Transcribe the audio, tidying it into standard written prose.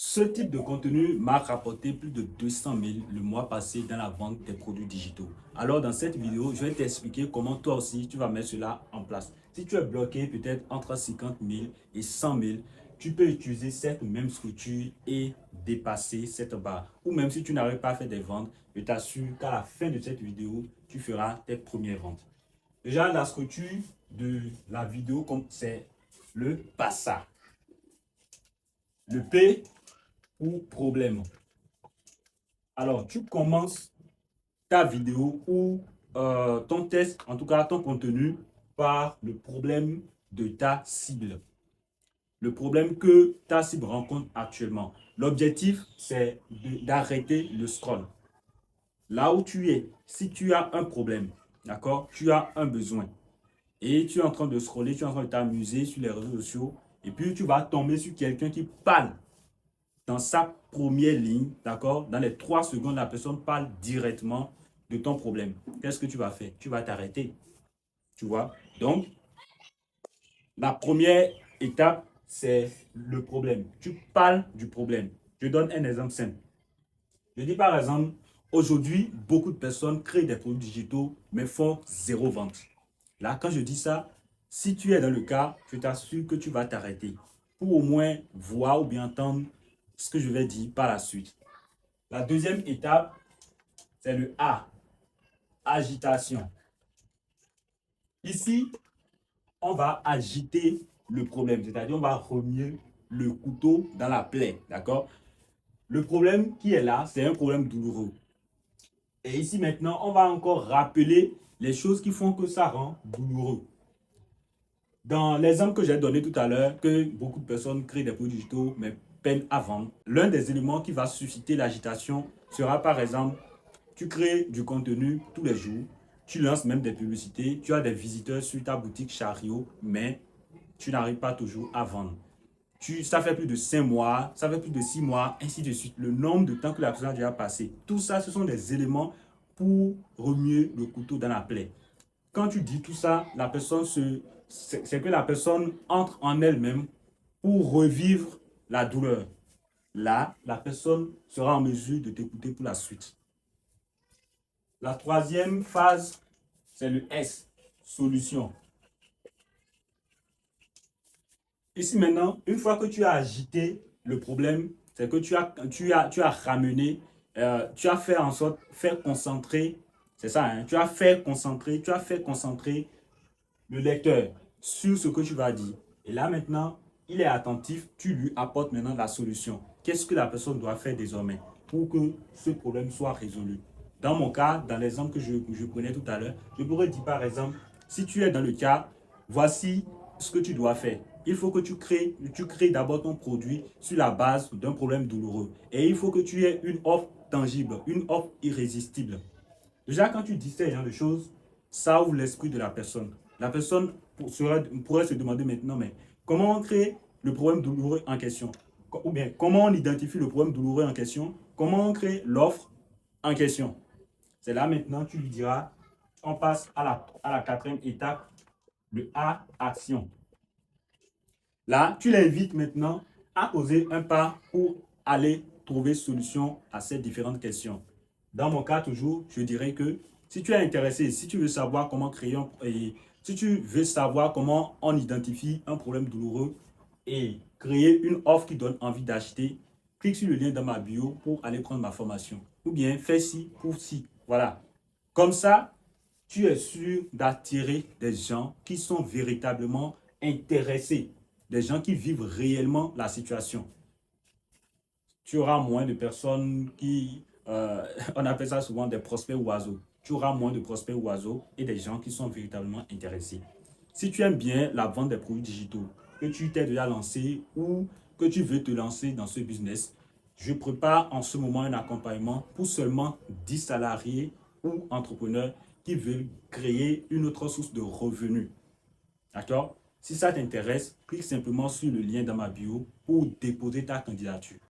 Ce type de contenu m'a rapporté plus de 200 000 le mois passé dans la vente des produits digitaux. Alors dans cette vidéo, je vais t'expliquer comment toi aussi tu vas mettre cela en place. Si tu es bloqué peut-être entre 50 000 et 100 000, tu peux utiliser cette même structure et dépasser cette barre. Ou même si tu n'arrives pas à faire des ventes, je t'assure qu'à la fin de cette vidéo, tu feras tes premières ventes. Déjà, la structure de la vidéo, c'est le PASSA. Le P ou problème. Alors, tu commences ta vidéo ou ton test, en tout cas ton contenu, par le problème de ta cible. Le problème que ta cible rencontre actuellement. L'objectif, c'est d'arrêter le scroll. Là où tu es, si tu as un problème, d'accord, tu as un besoin, et tu es en train de scroller, tu es en train de t'amuser sur les réseaux sociaux, et puis tu vas tomber sur quelqu'un qui parle dans sa première ligne, d'accord, dans les 3 secondes, la personne parle directement de ton problème. Qu'est-ce que tu vas faire? Tu vas t'arrêter, tu vois. Donc, la première étape, c'est le problème. Tu parles du problème. Je donne un exemple simple. Je dis par exemple, aujourd'hui, beaucoup de personnes créent des produits digitaux, mais font zéro vente. Là, quand je dis ça, si tu es dans le cas, je t'assure que tu vas t'arrêter pour au moins voir ou bien entendre ce que je vais dire par la suite. La deuxième étape, c'est le A, agitation. Ici, on va agiter le problème, c'est-à-dire on va remuer le couteau dans la plaie, d'accord? Le problème qui est là, c'est un problème douloureux. Et ici maintenant, on va encore rappeler les choses qui font que ça rend douloureux. Dans l'exemple que j'ai donné tout à l'heure, que beaucoup de personnes créent des produits digitaux mais peinent à vendre, l'un des éléments qui va susciter l'agitation sera par exemple, tu crées du contenu tous les jours, tu lances même des publicités, tu as des visiteurs sur ta boutique Chariot, mais tu n'arrives pas toujours à vendre. Ça fait plus de 5 mois, ça fait plus de 6 mois, ainsi de suite. Le nombre de temps que la personne a déjà passé. Tout ça, ce sont des éléments pour remuer le couteau dans la plaie. Quand tu dis tout ça, c'est que la personne entre en elle-même pour revivre la douleur. Là, la personne sera en mesure de t'écouter pour la suite. La troisième phase, c'est le S, solution. Ici maintenant, une fois que tu as agité le problème, c'est que tu as ramené, tu as fait en sorte, faire concentrer, c'est ça, hein, tu as fait concentrer le lecteur sur ce que tu vas dire. Et là maintenant, il est attentif, tu lui apportes maintenant la solution. Qu'est-ce que la personne doit faire désormais pour que ce problème soit résolu? Dans mon cas, dans l'exemple que je prenais tout à l'heure, je pourrais dire par exemple, si tu es dans le cas, voici ce que tu dois faire. Il faut que tu crées d'abord ton produit sur la base d'un problème douloureux. Et il faut que tu aies une offre tangible, une offre irrésistible. Déjà, quand tu dis ces genre de choses, ça ouvre l'esprit de la personne. La personne pourrait se demander maintenant, mais comment on crée le problème douloureux en question? Ou bien, comment on identifie le problème douloureux en question? Comment on crée l'offre en question? C'est là maintenant, tu lui diras, on passe à la quatrième étape, le A, action. Là, tu l'invites maintenant à poser un pas pour aller trouver solution à ces différentes questions. Dans mon cas, toujours, je dirais que si tu es intéressé, si tu veux savoir comment créer et si tu veux savoir comment on identifie un problème douloureux et créer une offre qui donne envie d'acheter, clique sur le lien dans ma bio pour aller prendre ma formation. Ou bien fais ci pour ci. Voilà. Comme ça, tu es sûr d'attirer des gens qui sont véritablement intéressés, des gens qui vivent réellement la situation. Tu auras moins de personnes on appelle ça souvent des prospects oiseaux. Tu auras moins de prospects oiseaux et des gens qui sont véritablement intéressés. Si tu aimes bien la vente des produits digitaux, que tu t'es déjà lancé ou que tu veux te lancer dans ce business, je prépare en ce moment un accompagnement pour seulement 10 salariés ou entrepreneurs qui veulent créer une autre source de revenus. D'accord? Si ça t'intéresse, clique simplement sur le lien dans ma bio pour déposer ta candidature.